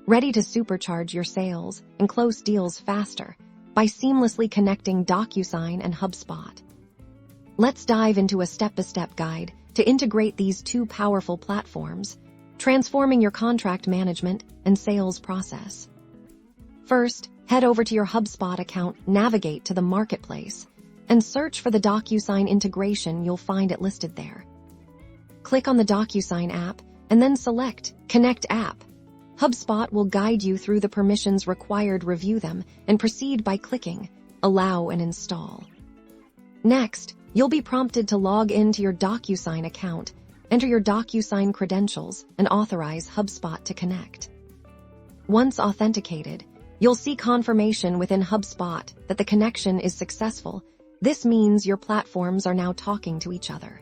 ready to supercharge your sales and close deals faster by seamlessly connecting DocuSign and HubSpot. Let's dive into a step-by-step guide to integrate these two powerful platforms, transforming your contract management and sales process. First, head over to your HubSpot account, navigate to the marketplace, and search for the DocuSign integration. You'll find it listed there. Click on the DocuSign app and then select Connect App. HubSpot will guide you through the permissions required. Review them and proceed by clicking Allow and Install. Next, you'll be prompted to log into your DocuSign account, enter your DocuSign credentials, and authorize HubSpot to connect. Once authenticated, you'll see confirmation within HubSpot that the connection is successful. This means your platforms are now talking to each other.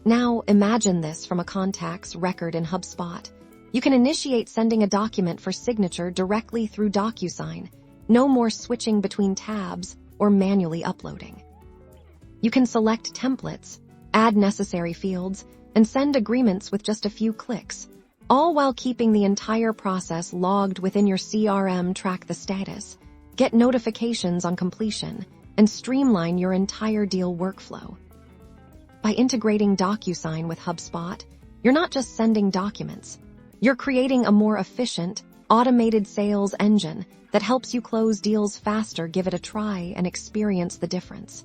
Now, imagine this from a contacts record in HubSpot. You can initiate sending a document for signature directly through DocuSign. No more switching between tabs or manually uploading. You can select templates, add necessary fields, and send agreements with just a few clicks, all while keeping the entire process logged within your CRM. Track the status, get notifications on completion, and streamline your entire deal workflow. By integrating DocuSign with HubSpot, you're not just sending documents. You're creating a more efficient, automated sales engine that helps you close deals faster. Give it a try and experience the difference.